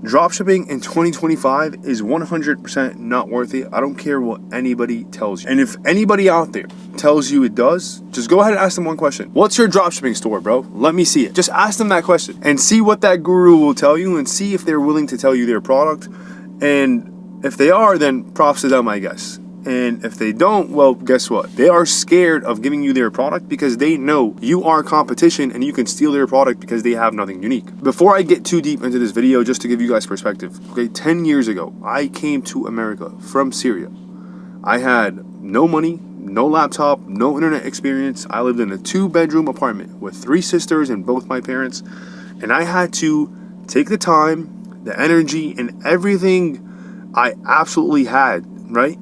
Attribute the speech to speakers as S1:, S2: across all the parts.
S1: Dropshipping in 2025 is 100% not worth it. I don't care what anybody tells you. And if anybody out there tells you it does, just go ahead and ask them one question. What's your dropshipping store, bro? Let me see it. Just ask them that question and see what that guru will tell you and see if they're willing to tell you their product. And if they are, then props to them, I guess. And if they don't, well, guess what? They are scared of giving you their product because they know you are competition and you can steal their product because they have nothing unique. Before I get too deep into this video, just to give you guys perspective, okay, 10 years ago, I came to America from Syria. I had no money, no laptop, no internet experience. I lived in a 2-bedroom apartment with 3 sisters and both my parents. And I had to take the time, the energy, and everything I absolutely had, right?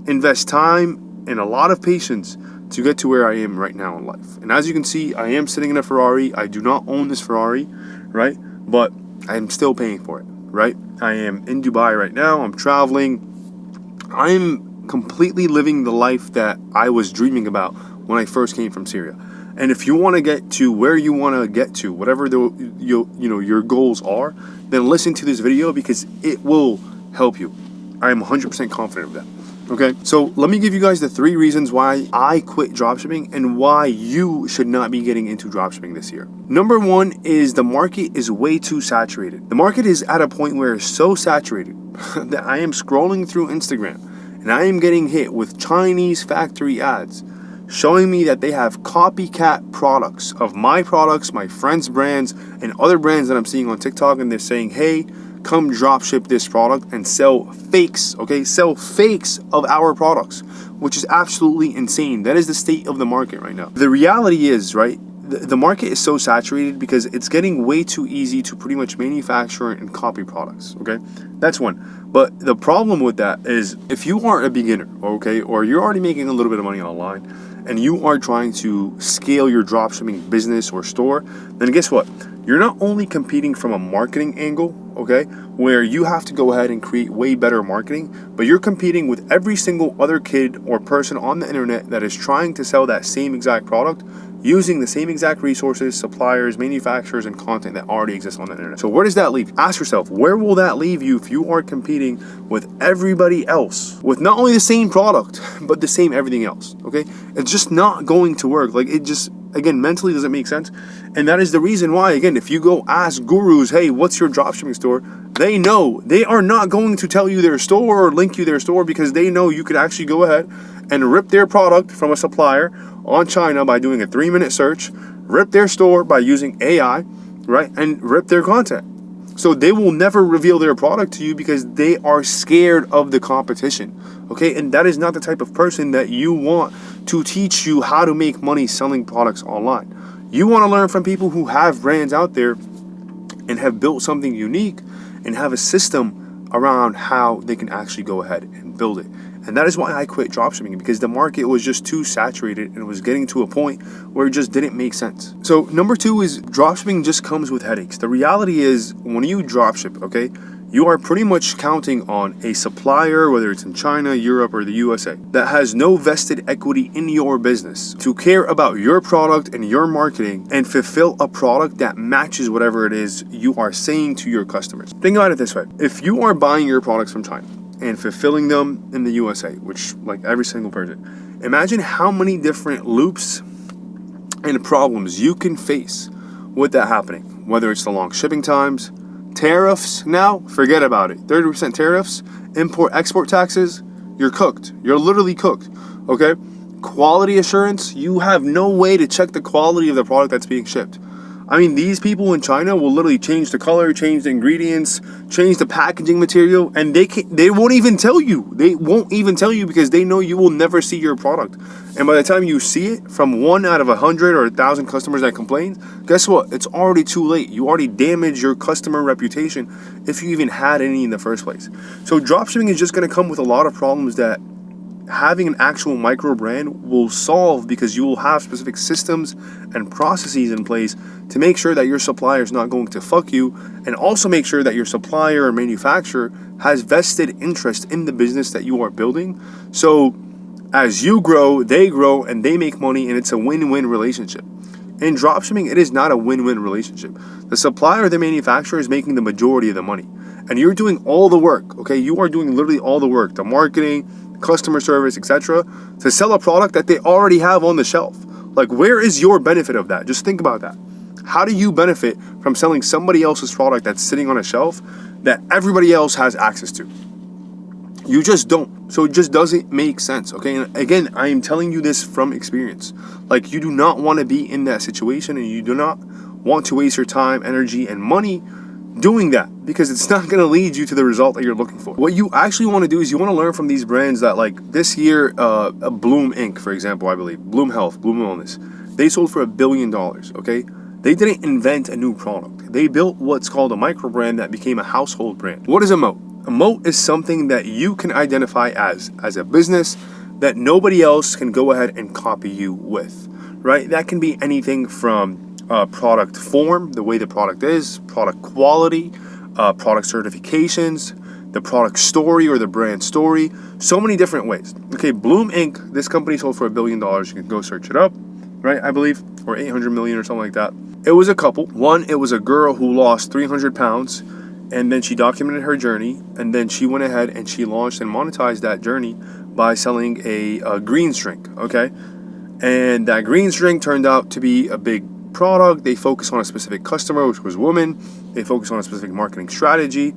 S1: Invest time and a lot of patience to get to where I am right now in life. And as you can see, I am sitting in a Ferrari. I do not own this Ferrari, right? But I'm still paying for it, right? I am in Dubai right now. I'm traveling. I'm completely living the life that I was dreaming about when I first came from Syria. And if you want to get to where you want to get to, whatever your goals are, then listen to this video because it will help you. I am 100% confident of that. Okay, so let me give you guys the 3 reasons why I quit dropshipping and why you should not be getting into dropshipping this year. Number 1 is the market is way too saturated. The market is at a point where it's so saturated that I am scrolling through Instagram and I am getting hit with Chinese factory ads showing me that they have copycat products of my products, my friends' brands, and other brands that I'm seeing on TikTok, and they're saying, hey, come drop ship this product and sell fakes, okay? Sell fakes of our products, which is absolutely insane. That is the state of the market right now. The reality is, right, the market is so saturated because it's getting way too easy to pretty much manufacture and copy products, okay? That's one. But the problem with that is if you are a beginner, okay, or you're already making a little bit of money online and you are trying to scale your dropshipping business or store, then guess what? You're not only competing from a marketing angle, okay, where you have to go ahead and create way better marketing, but you're competing with every single other kid or person on the internet that is trying to sell that same exact product using the same exact resources, suppliers, manufacturers, and content that already exists on the internet. So where does that leave? Ask yourself, where will that leave you if you are competing with everybody else with not only the same product, but the same everything else, okay? It's just not going to work. Like, it just, again, mentally doesn't make sense. And that is the reason why, again, if you go ask gurus, hey, what's your dropshipping store? They know they are not going to tell you their store or link you their store because they know you could actually go ahead and rip their product from a supplier on China by doing a 3-minute search, rip their store by using AI, right? And rip their content. So they will never reveal their product to you because they are scared of the competition, okay? And that is not the type of person that you want to teach you how to make money selling products online. You want to learn from people who have brands out there and have built something unique and have a system around how they can actually go ahead and build it. And that is why I quit dropshipping, because the market was just too saturated and it was getting to a point where it just didn't make sense. So number 2 is dropshipping just comes with headaches. The reality is when you dropship, okay, you are pretty much counting on a supplier, whether it's in China, Europe, or the USA, that has no vested equity in your business to care about your product and your marketing and fulfill a product that matches whatever it is you are saying to your customers. Think about it this way. If you are buying your products from China and fulfilling them in the USA, which like every single person, imagine how many different loops and problems you can face with that happening, whether it's the long shipping times, tariffs. Now, forget about it. 30% tariffs, import-export taxes, you're cooked. You're literally cooked, okay? Quality assurance, you have no way to check the quality of the product that's being shipped. I mean, these people in China will literally change the color, change the ingredients, change the packaging material, and they won't even tell you. They won't even tell you because they know you will never see your product. And by the time you see it from 1 out of 100 or 1,000 customers that complain, guess what? It's already too late. You already damaged your customer reputation if you even had any in the first place. So dropshipping is just going to come with a lot of problems that having an actual micro brand will solve, because you will have specific systems and processes in place to make sure that your supplier is not going to fuck you, and also make sure that your supplier or manufacturer has vested interest in the business that you are building. So as you grow, and they make money, and it's a win-win relationship. In dropshipping, it is not a win-win relationship. The supplier or the manufacturer is making the majority of the money. and you're doing all the work, okay? You are doing literally all the work, the marketing, customer service, etc., to sell a product that they already have on the shelf. Like, where is your benefit of that? Just think about that. How do you benefit from selling somebody else's product that's sitting on a shelf that everybody else has access to? You just don't. So it just doesn't make sense, okay? And again, I am telling you this from experience. Like, you do not want to be in that situation, and you do not want to waste your time, energy, and money doing that, because it's not going to lead you to the result that you're looking for. What you actually want to do is you want to learn from these brands that, like this year, Bloom Inc., for example, I believe, Bloom Health, Bloom Wellness, they sold for $1 billion, okay? They didn't invent a new product. They built what's called a micro brand that became a household brand. What is a moat? A moat is something that you can identify as a business that nobody else can go ahead and copy you with, right? That can be anything from product form, the way the product is, product quality, product certifications, the product story or the brand story, so many different ways. Okay, Bloom Inc., this company sold for $1 billion. You can go search it up, right? I believe, or 800 million or something like that. It was a couple. One, it was a girl who lost 300 pounds, and then she documented her journey, and then she went ahead and she launched and monetized that journey by selling a greens drink, okay? And that greens drink turned out to be a big product. They focus on a specific customer, which was women. They focus on a specific marketing strategy,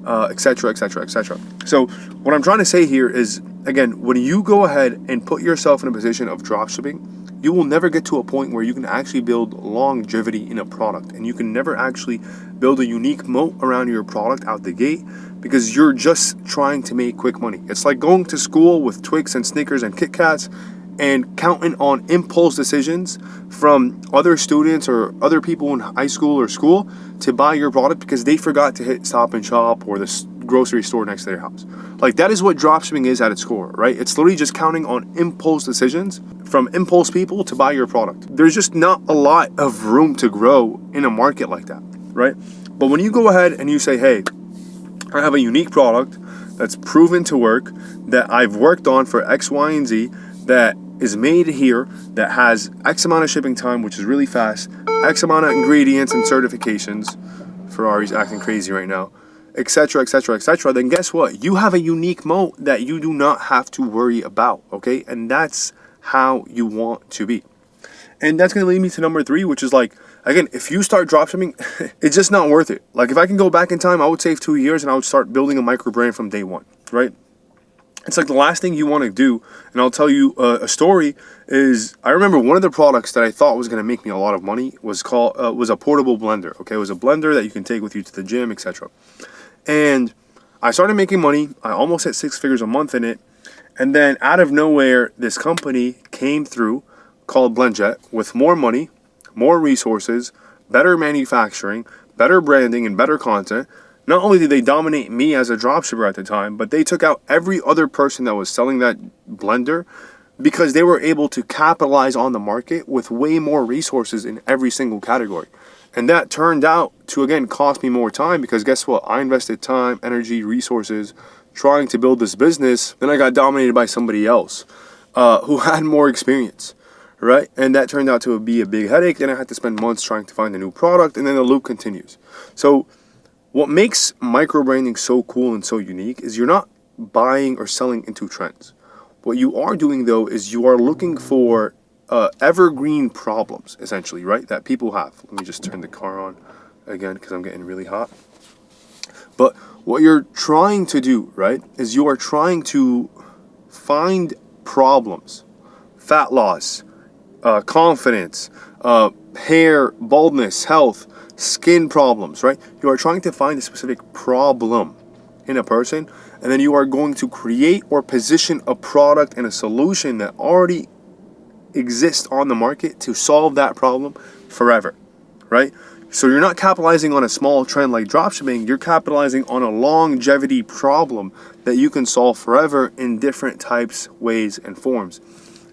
S1: etc., etc., etc. So what I'm trying to say here is, again, when you go ahead and put yourself in a position of dropshipping, you will never get to a point where you can actually build longevity in a product, and you can never actually build a unique moat around your product out the gate, because you're just trying to make quick money. It's like going to school with Twix and Snickers and Kit Kats and counting on impulse decisions from other students or other people in high school or school to buy your product because they forgot to hit Stop and Shop or the grocery store next to their house. Like, that is what dropshipping is at its core, right? It's literally just counting on impulse decisions from impulse people to buy your product. There's just not a lot of room to grow in a market like that, right? But when you go ahead and you say, hey, I have a unique product that's proven to work, that I've worked on for X, Y, and Z, that is made here, that has X amount of shipping time, which is really fast, X amount of ingredients and certifications, Ferrari's acting crazy right now, etc., etc., etc., then guess what? You have a unique moat that you do not have to worry about, okay? And that's how you want to be. And that's going to lead me to number 3, which is like, again, if you start dropshipping, it's just not worth it. Like, if I can go back in time, I would save 2 years and I would start building a micro brand from day one, right? It's like the last thing you want to do, and I'll tell you a story, is I remember one of the products that I thought was going to make me a lot of money was was a portable blender, okay? It was a blender that you can take with you to the gym, etc. And I started making money. I almost hit 6 figures a month in it. And then out of nowhere, this company came through called BlendJet with more money, more resources, better manufacturing, better branding, and better content. Not only did they dominate me as a dropshipper at the time, but they took out every other person that was selling that blender because they were able to capitalize on the market with way more resources in every single category. And that turned out to, again, cost me more time because guess what? I invested time, energy, resources trying to build this business. Then I got dominated by somebody else who had more experience, right? And that turned out to be a big headache. Then I had to spend months trying to find a new product, and then the loop continues. So what makes micro branding so cool and so unique is you're not buying or selling into trends. What you are doing, though, is you are looking for evergreen problems, essentially, right, that people have. Let me just turn the car on again because I'm getting really hot. But what you're trying to do, right, is you are trying to find problems, fat loss, confidence, hair, baldness, health, skin problems, right? You are trying to find a specific problem in a person, and then you are going to create or position a product and a solution that already exists on the market to solve that problem forever, right? So you're not capitalizing on a small trend like dropshipping, you're capitalizing on a longevity problem that you can solve forever in different types, ways, and forms.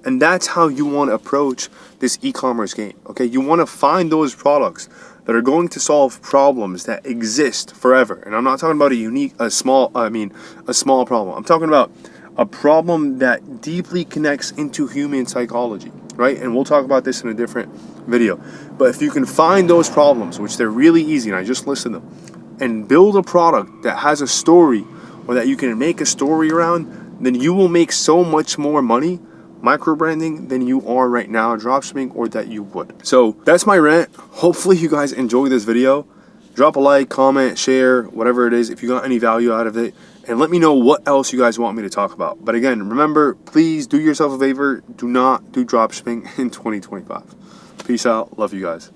S1: And that's how you want to approach this e-commerce game, okay? You want to find those products that are going to solve problems that exist forever. And I'm not talking about a small problem. I'm talking about a problem that deeply connects into human psychology, right? And we'll talk about this in a different video. But if you can find those problems, which they're really easy, and I just listed them, and build a product that has a story, or that you can make a story around, then you will make so much more money micro branding than you are right now dropshipping, or that you would. So that's my rant. Hopefully you guys enjoy this video. Drop a like, comment, share, whatever it is, if you got any value out of it, and let me know what else you guys want me to talk about. But again, remember, please do yourself a favor. Do not do dropshipping in 2025. Peace out. Love you guys.